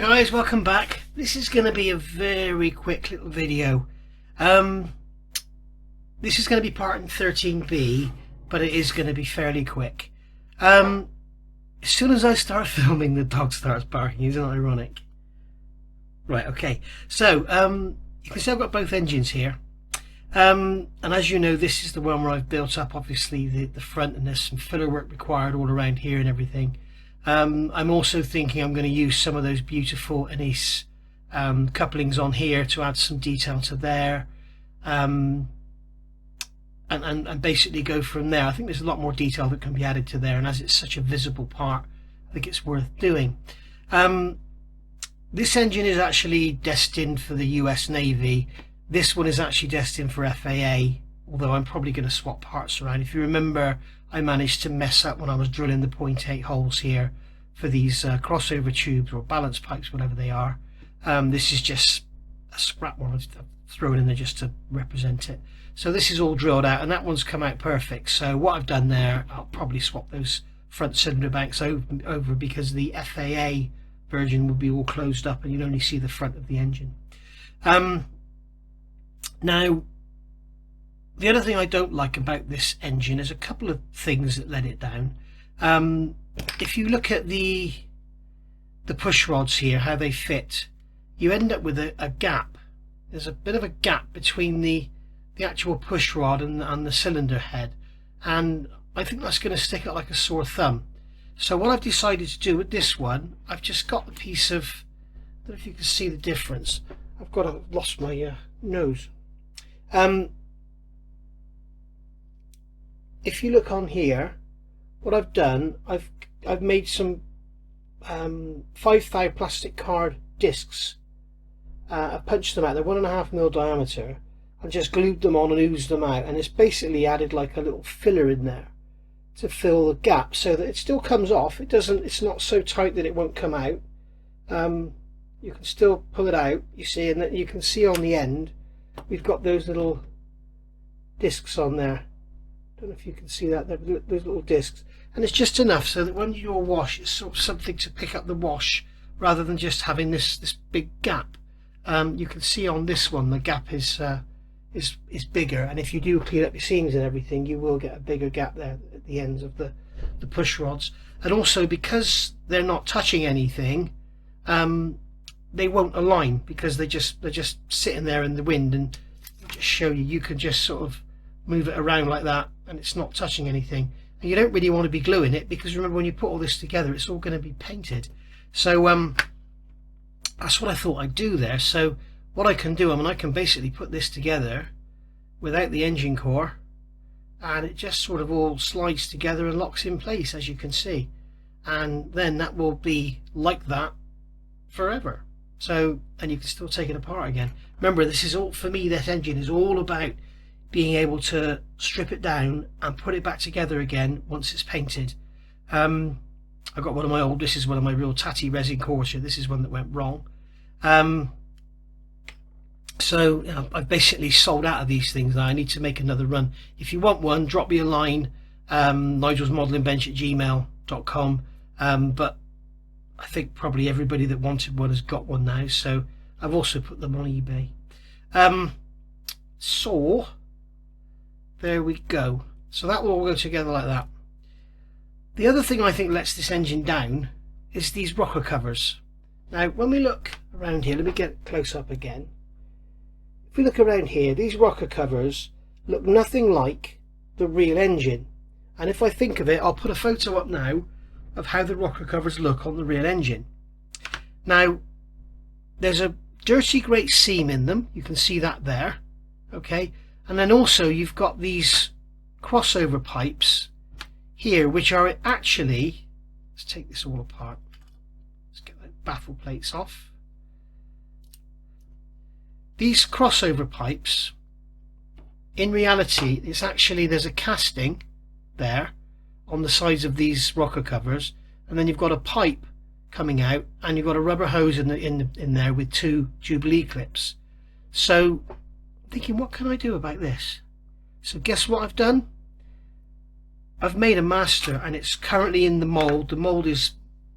guys, welcome back. This is going to be a very quick little video. This is going to be part in 13B, but it is going to be fairly quick. As soon as I start filming, the dog starts barking. Isn't it ironic? Right, okay. So you can see I've got both engines here. And as you know, this is the one where I've built up obviously the front, and there's some filler work required all around here and everything. I'm also thinking I'm going to use some of those beautiful Anise couplings on here to add some detail to there, and basically go from there. I think there's a lot more detail that can be added to there, and as it's such a visible part, I think it's worth doing. This engine is actually destined for the US Navy. This one is actually destined for FAA, although I'm probably going to swap parts around. If you remember, I managed to mess up when I was drilling the 0.8 holes here for these crossover tubes or balance pipes, whatever they are. This is just a scrap one I've thrown in there just to represent it. So this is all drilled out, and that one's come out perfect. So what I've done there, I'll probably swap those front cylinder banks over because the FAA version will be all closed up and you'll only see the front of the engine. Now, the other thing I don't like about this engine is a couple of things that let it down. If you look at the push rods here, how they fit, you end up with a gap. There's a bit of a gap between the actual push rod and the cylinder head, and I think that's going to stick out like a sore thumb. So what I've decided to do with this one, I've just got a piece of, I don't know if you can see the difference. I've lost my nose. If you look on here, what I've done, I've made some 5/5 plastic card discs. I've punched them out. They're 1.5mm diameter. I've just glued them on and oozed them out, and it's basically added like a little filler in there to fill the gap, so that it still comes off. It's not so tight that it won't come out. You can still pull it out, you see, and you can see on the end we've got those little discs on there. Don't know if you can see that, those little discs, and it's just enough so that when you do a wash, it's sort of something to pick up the wash rather than just having this big gap. You can see on this one the gap is bigger, and if you do clean up your seams and everything, you will get a bigger gap there at the ends of the push rods. And also, because they're not touching anything, they won't align because they're just sitting there in the wind. And I'll just show you, you can just sort of move it around like that and it's not touching anything. And you don't really want to be gluing it, because remember, when you put all this together, it's all going to be painted. So that's what I thought I'd do there. So what I can do, I can basically put this together without the engine core, and it just sort of all slides together and locks in place, as you can see, and then that will be like that forever. So, and you can still take it apart again. Remember, this is all, for me, that engine is all about being able to strip it down and put it back together again once it's painted. I've got one of my old, this is one of my real tatty resin cores here. This is one that went wrong. So you know, I've basically sold out of these things now. I need to make another run. If you want one, drop me a line, nigelsmodelingbench@gmail.com. But I think probably everybody that wanted one has got one now, so I've also put them on eBay. So there we go. So that will all go together like that. The other thing I think lets this engine down is these rocker covers. Now when we look around here, let me get close up again. If we look around here, these rocker covers look nothing like the real engine. And if I think of it, I'll put a photo up now of how the rocker covers look on the real engine. Now there's a dirty great seam in them, you can see that there, okay, and then also you've got these crossover pipes here, which are actually, let's take this all apart, let's get the baffle plates off. These crossover pipes, in reality, it's actually, there's a casting there on the sides of these rocker covers, and then you've got a pipe coming out, and you've got a rubber hose in there with two Jubilee clips. So I'm thinking, what can I do about this? So guess what I've done? I've made a master, and it's currently in the mold. The mold is,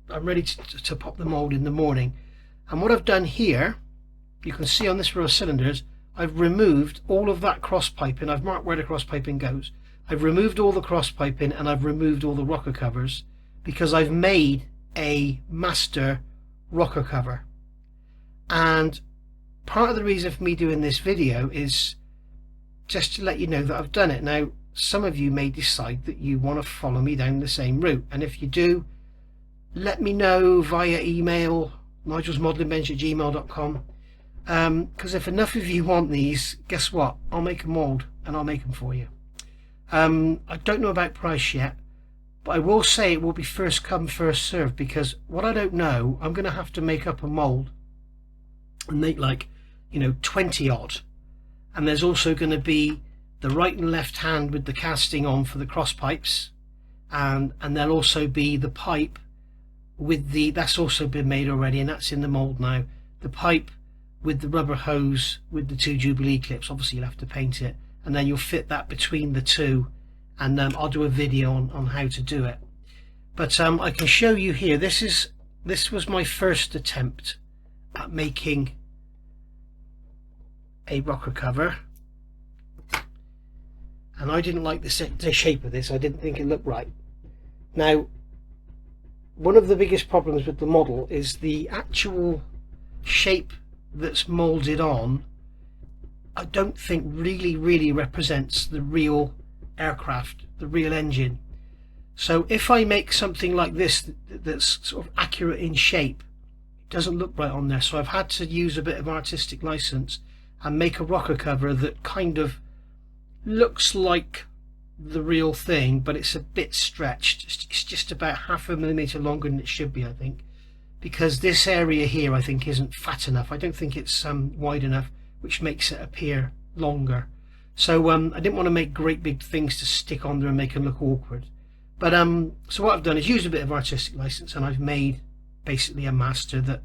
I'm ready to pop the mold in the morning. And what I've done here, you can see on this row of cylinders, I've removed all of that cross piping. I've marked where the cross piping goes. I've removed all the cross piping and I've removed all the rocker covers because I've made a master rocker cover. And part of the reason for me doing this video is just to let you know that I've done it. Now, some of you may decide that you want to follow me down the same route, and if you do, let me know via email, nigelsmodelingbench@gmail.com, because if enough of you want these, guess what, I'll make a mould and I'll make them for you. I don't know about price yet, but I will say it will be first come first served, because what I don't know, I'm going to have to make up a mould and make, like, 20 odd, and there's also going to be the right and left hand with the casting on for the cross pipes, and there'll also be the pipe with that's also been made already, and that's in the mould now, the pipe with the rubber hose with the 2 Jubilee clips. Obviously you'll have to paint it, and then you'll fit that between the two, and I'll do a video on how to do it. But I can show you here, this was my first attempt at making a rocker cover, and I didn't like the shape of this. I didn't think it looked right. Now, one of the biggest problems with the model is the actual shape that's molded on. I don't think really represents the real aircraft, the real engine. So if I make something like this that's sort of accurate in shape, it doesn't look right on there. So I've had to use a bit of artistic license and make a rocker cover that kind of looks like the real thing, but it's a bit stretched. It's just about 0.5 millimeter longer than it should be, I think, because this area here I think isn't fat enough. I don't think it's wide enough, which makes it appear longer. So I didn't want to make great big things to stick on there and make them look awkward. But so what I've done is used a bit of artistic license, and I've made basically a master that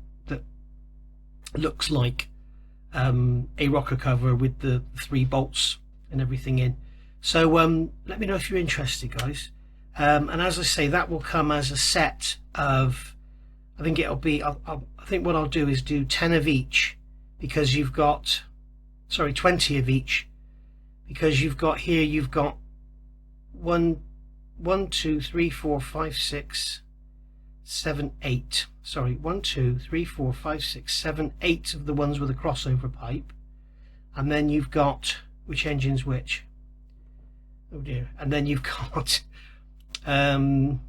looks like a rocker cover with the 3 bolts and everything in. So let me know if you're interested, guys. And as I say, that will come as a set of, I think it'll be, I think what I'll do is do 10 of each, because you've got, sorry, 20 of each, because you've got here, you've got 1, 2, 3, 4, 5, 6, 7, 8. Sorry, 1, 2, 3, 4, 5, 6, 7, 8 of the ones with a crossover pipe, and then you've got, which engine's which? Oh dear. And then you've got 9,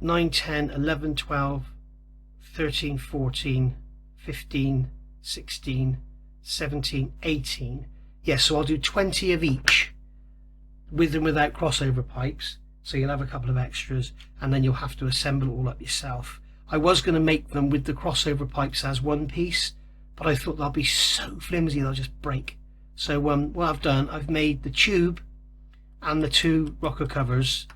10, 11, 12, 13, 14, 15, 16, 17, 18. Yes, so I'll do 20 of each, with and without crossover pipes, so you'll have a couple of extras, and then you'll have to assemble it all up yourself. I was going to make them with the crossover pipes as one piece, but I thought they'll be so flimsy they'll just break. So what I've done, I've made the tube and the 2 rocker covers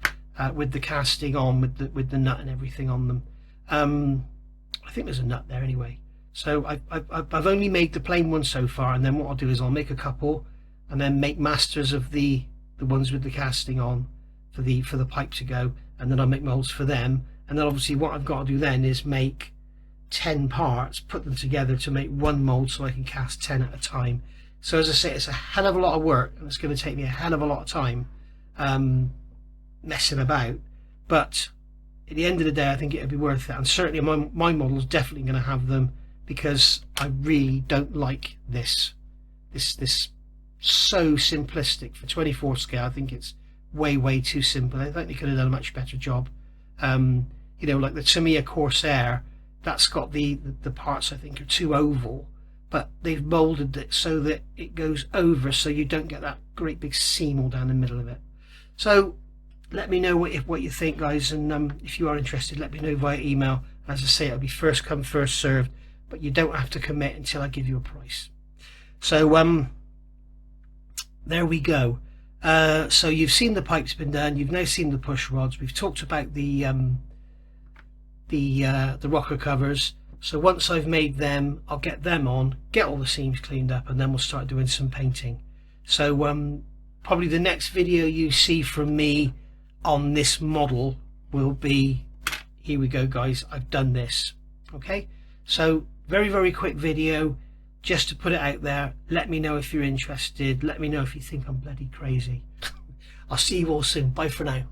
with the casting on, with the nut and everything on them. I think there's a nut there anyway. So I've only made the plain one so far, and then what I'll do is I'll make a couple, and then make masters of the ones with the casting on for the pipe to go, and then I'll make molds for them. And then obviously what I've got to do then is make 10 parts, put them together to make one mold, so I can cast 10 at a time. So as I say, it's a hell of a lot of work, and it's going to take me a hell of a lot of time messing about, but at the end of the day I think it'll be worth it. And certainly my model is definitely going to have them, because I really don't like this so simplistic for 24 scale. I think it's way too simple. I think they could have done a much better job. Like the Tamiya Corsair, that's got the parts I think are too oval, but they've molded it so that it goes over, so you don't get that great big seam all down the middle of it. So let me know what you think, guys, and if you are interested, let me know via email. As I say, it'll be first come first served, but you don't have to commit until I give you a price. So there we go. So you've seen the pipes been done, you've now seen the push rods, we've talked about the rocker covers. So once I've made them, I'll get them on, get all the seams cleaned up, and then we'll start doing some painting. So probably the next video you see from me on this model will be, here we go guys, I've done this. Okay, so very quick video just to put it out there. Let me know if you're interested. Let me know if you think I'm bloody crazy. I'll see you all soon. Bye for now.